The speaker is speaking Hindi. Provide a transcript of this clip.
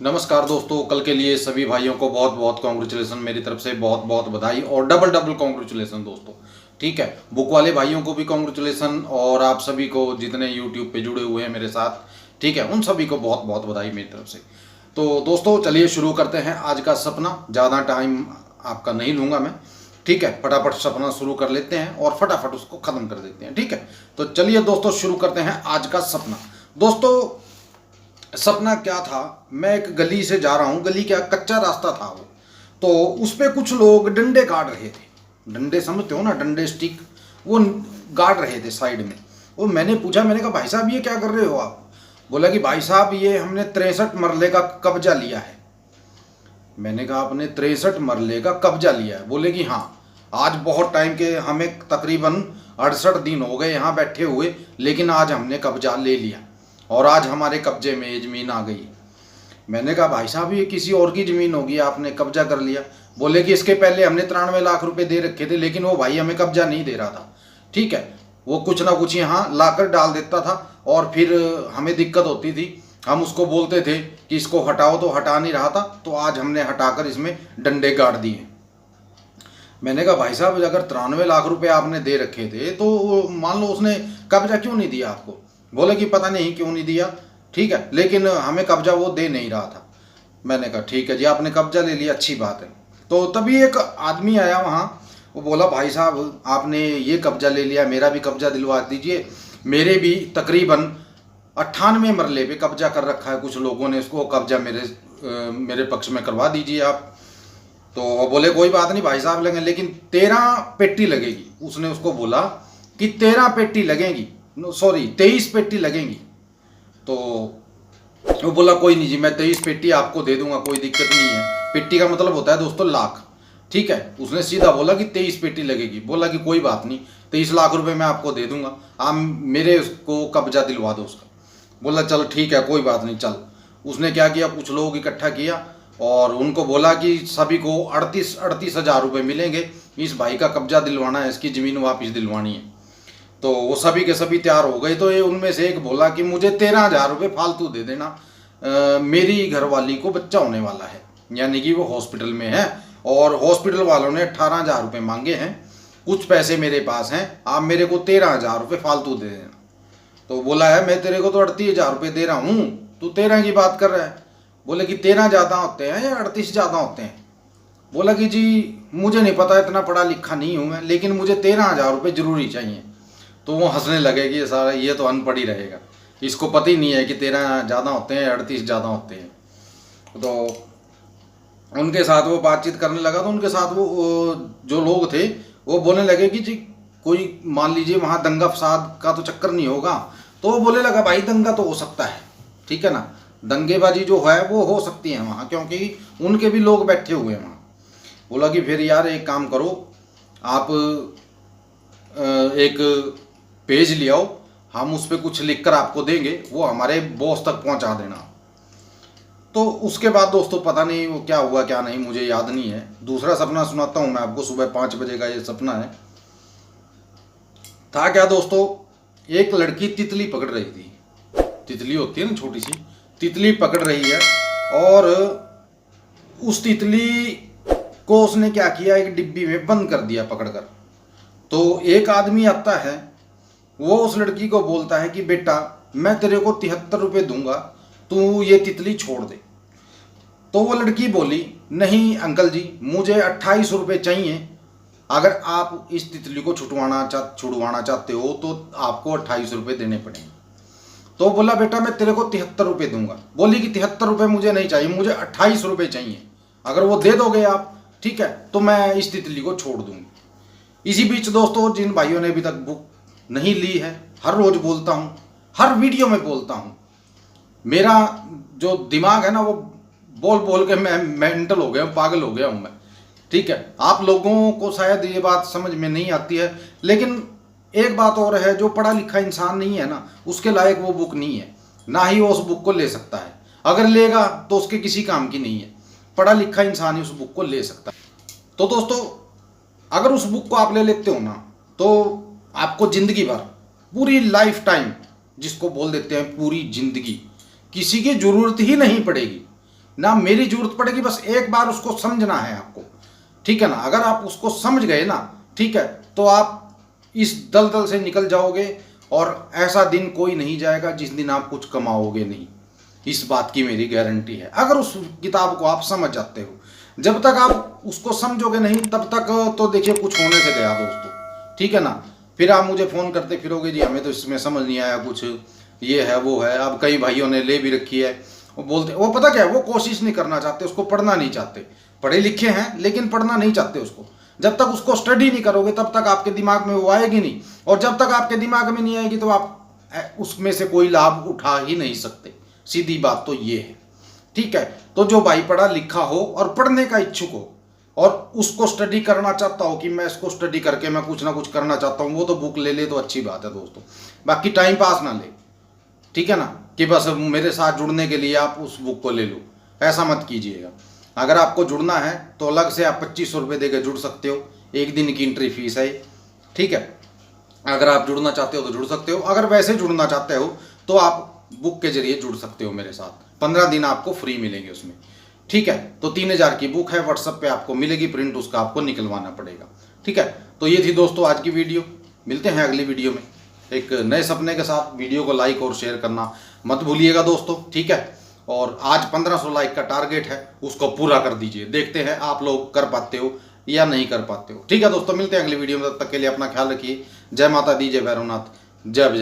नमस्कार दोस्तों, कल के लिए सभी भाइयों को बहुत बहुत कॉन्ग्रेचुलेसन, मेरी तरफ से बहुत बहुत बधाई और डबल डबल कॉन्ग्रेचुलेसन दोस्तों। ठीक है, बुक वाले भाइयों को भी कॉन्ग्रेचुलेसन और आप सभी को जितने यूट्यूब पे जुड़े हुए हैं मेरे साथ, ठीक है, उन सभी को बहुत बहुत बधाई मेरी तरफ से। तो दोस्तों चलिए शुरू करते हैं आज का सपना। ज़्यादा टाइम आपका नहीं लूँगा मैं, ठीक है, फटाफट सपना शुरू कर लेते हैं और फटाफट उसको ख़त्म कर देते हैं। ठीक है, तो चलिए दोस्तों शुरू करते हैं आज का सपना। दोस्तों सपना क्या था, मैं एक गली से जा रहा हूँ, गली क्या कच्चा रास्ता था वो, तो उस पर कुछ लोग डंडे गाड़ रहे थे। डंडे समझते हो ना, डंडे स्टिक, वो गाड़ रहे थे साइड में। वो मैंने पूछा, मैंने कहा भाई साहब ये क्या कर रहे हो आप? बोला कि भाई साहब ये हमने 63 मरले का कब्जा लिया है। मैंने कहा आपने 63 मरले का कब्जा लिया है? बोले कि हाँ, आज बहुत टाइम के, हमें तकरीबन 68 दिन हो गए यहाँ बैठे हुए, लेकिन आज हमने कब्जा ले लिया और आज हमारे कब्जे में ये ज़मीन आ गई। मैंने कहा भाई साहब ये किसी और की ज़मीन होगी, आपने कब्जा कर लिया। बोले कि इसके पहले हमने 93 लाख रुपए दे रखे थे, लेकिन वो भाई हमें कब्जा नहीं दे रहा था। ठीक है, वो कुछ ना कुछ यहाँ लाकर डाल देता था और फिर हमें दिक्कत होती थी। हम उसको बोलते थे कि इसको हटाओ, तो हटा नहीं रहा था, तो आज हमने हटाकर इसमें डंडे गाड़ दिए। मैंने कहा भाई साहब अगर 93 लाख रुपए आपने दे रखे थे तो मान लो उसने कब्जा क्यों नहीं दिया आपको? बोले कि पता नहीं क्यों नहीं दिया, ठीक है, लेकिन हमें कब्जा वो दे नहीं रहा था। मैंने कहा ठीक है जी, आपने कब्जा ले लिया, अच्छी बात है। तो तभी एक आदमी आया वहाँ, वो बोला भाई साहब आपने ये कब्जा ले लिया, मेरा भी कब्जा दिलवा दीजिए। मेरे भी तकरीबन 98 मरले पे कब्जा कर रखा है कुछ लोगों ने, इसको कब्जा मेरे पक्ष में करवा दीजिए आप। तो बोले कोई बात नहीं भाई साहब लगेंगे, लेकिन 13 पेटी लगेगी। उसने उसको बोला कि 13 पेटी लगेंगी, सॉरी 23 पेटी लगेंगी। तो वो बोला कोई नहीं जी, मैं 23 पेटी आपको दे दूंगा, कोई दिक्कत नहीं है। पेटी का मतलब होता है दोस्तों लाख, ठीक है। उसने सीधा बोला कि 23 पेटी लगेगी। बोला कि कोई बात नहीं, 23 लाख रुपए मैं आपको दे दूंगा, आप मेरे उसको कब्जा दिलवा दो उसका। बोला चल ठीक है कोई बात नहीं चल। उसने क्या किया, कुछ लोग इकट्ठा किया और उनको बोला कि सभी को 38 हज़ार रुपये मिलेंगे, इस भाई का कब्जा दिलवाना है, इसकी ज़मीन वापस दिलवानी है। तो वो सभी के सभी तैयार हो गए। तो ये उनमें से एक बोला कि मुझे 13,000 रुपये फालतू दे देना, मेरी घरवाली को बच्चा होने वाला है, यानी कि वो हॉस्पिटल में है और हॉस्पिटल वालों ने 18,000 रुपये मांगे हैं, कुछ पैसे मेरे पास हैं, आप मेरे को 13,000 रुपये फालतू दे देना। तो बोला है मैं तेरे को तो 38,000 रुपये दे रहा हूँ, तू 13 की बात कर रहा है। बोले कि 13 ज़्यादा होते हैं या 38 ज़्यादा होते हैं? बोला कि जी मुझे नहीं पता, इतना पढ़ा लिखा नहीं हूँ मैं, लेकिन मुझे 13,000 रुपये ज़रूरी चाहिए। तो वो हंसने लगे कि ये सारा ये तो अनपढ़ ही रहेगा, इसको पता ही नहीं है कि 13 ज़्यादा होते हैं 38 ज़्यादा होते हैं। तो उनके साथ वो बातचीत करने लगा, तो उनके साथ वो जो लोग थे वो बोलने लगे कि जी कोई मान लीजिए वहाँ दंगा फसाद का तो चक्कर नहीं होगा। तो वो बोले लगा भाई दंगा तो हो सकता है, ठीक है ना, दंगेबाजी जो है वो हो सकती है वहाँ, क्योंकि उनके भी लोग बैठे हुए हैं वहाँ। बोला कि फिर यार एक काम करो, आप एक पेज ले आओ, हम उस पर कुछ लिखकर आपको देंगे, वो हमारे बॉस तक पहुंचा देना। तो उसके बाद दोस्तों पता नहीं वो क्या हुआ क्या नहीं, मुझे याद नहीं है। दूसरा सपना सुनाता हूँ मैं आपको, सुबह 5 बजे का ये सपना है। था क्या दोस्तों, एक लड़की तितली पकड़ रही थी, तितली होती है ना छोटी सी, तितली पकड़ रही है और उस तितली को उसने क्या किया, एक डिब्बी में बंद कर दिया पकड़कर। तो एक आदमी आता है, वो उस लड़की को बोलता है कि बेटा मैं तेरे को 73 रुपये दूंगा, तू ये तितली छोड़ दे। तो वो लड़की बोली नहीं अंकल जी, मुझे 28 रुपये चाहिए, अगर आप इस तितली को छुड़वाना चाहते हो तो आपको 28 रुपये देने पड़ेंगे। तो बोला बेटा मैं तेरे को 73 रुपये दूंगा। बोली कि 73 रुपये मुझे नहीं चाहिए, मुझे 28 रुपये चाहिए, अगर वो दे दोगे आप ठीक है तो मैं इस तितली को छोड़ दूंगी। इसी बीच दोस्तों जिन भाइयों ने अभी तक बुक नहीं ली है, हर रोज बोलता हूँ, हर वीडियो में बोलता हूँ, मेरा जो दिमाग है ना वो बोल बोल के मैं मेंटल हो गया हूँ, पागल हो गया हूँ मैं, ठीक है। आप लोगों को शायद ये बात समझ में नहीं आती है, लेकिन एक बात और है, जो पढ़ा लिखा इंसान नहीं है ना, उसके लायक वो बुक नहीं है, ना ही वो उस बुक को ले सकता है। अगर लेगा तो उसके किसी काम की नहीं है, पढ़ा लिखा इंसान ही उस बुक को ले सकता है। तो दोस्तों अगर उस बुक को आप ले लेते हो ना, तो आपको ज़िंदगी भर, पूरी लाइफ टाइम, जिसको बोल देते हैं पूरी ज़िंदगी, किसी की ज़रूरत ही नहीं पड़ेगी। ना मेरी जरूरत पड़ेगी, बस एक बार उसको समझना है आपको, ठीक है ना। अगर आप उसको समझ गए ना, ठीक है, तो आप इस दलदल से निकल जाओगे और ऐसा दिन कोई नहीं जाएगा जिस दिन आप कुछ कमाओगे नहीं। इस बात की मेरी गारंटी है, अगर उस किताब को आप समझ जाते हो। जब तक आप उसको समझोगे नहीं तब तक तो देखिए कुछ होने से गया दोस्तों, ठीक है ना। फिर आप मुझे फ़ोन करते फिरोगे, जी हमें तो इसमें समझ नहीं आया कुछ, ये है वो है। अब कई भाइयों ने ले भी रखी है, वो बोलते, वो पता क्या है, वो कोशिश नहीं करना चाहते, उसको पढ़ना नहीं चाहते। पढ़े लिखे हैं लेकिन पढ़ना नहीं चाहते उसको। जब तक उसको स्टडी नहीं करोगे तब तक आपके दिमाग में वो आएगी नहीं, और जब तक आपके दिमाग में नहीं आएगी तो आप उसमें से कोई लाभ उठा ही नहीं सकते। सीधी बात तो ये है, ठीक है। तो जो भाई पढ़ा लिखा हो और पढ़ने का इच्छुक हो और उसको स्टडी करना चाहता हो कि मैं इसको स्टडी करके मैं कुछ ना कुछ करना चाहता हूँ, वो तो बुक ले ले तो अच्छी बात है दोस्तों। बाकी टाइम पास ना ले, ठीक है ना, कि बस मेरे साथ जुड़ने के लिए आप उस बुक को ले लो, ऐसा मत कीजिएगा। अगर आपको जुड़ना है तो अलग से आप 2500 रुपये देकर जुड़ सकते हो, एक दिन की एंट्री फीस है, ठीक है। अगर आप जुड़ना चाहते हो तो जुड़ सकते हो, अगर वैसे जुड़ना चाहते हो तो आप बुक के जरिए जुड़ सकते हो मेरे साथ। 15 दिन आपको फ्री मिलेंगे उसमें, ठीक है। तो 3000 की बुक है, व्हाट्सएप पे आपको मिलेगी प्रिंट, उसका आपको निकलवाना पड़ेगा, ठीक है। तो ये थी दोस्तों आज की वीडियो, मिलते हैं अगली वीडियो में एक नए सपने के साथ। वीडियो को लाइक और शेयर करना मत भूलिएगा दोस्तों, ठीक है। और आज 1500 लाइक का टारगेट है, उसको पूरा कर दीजिए, देखते हैं आप लोग कर पाते हो या नहीं कर पाते हो, ठीक है दोस्तों। मिलते हैं अगली वीडियो में, तब तक के लिए अपना ख्याल रखिए। जय माता दी, जय भैरवनाथ, जय विजय।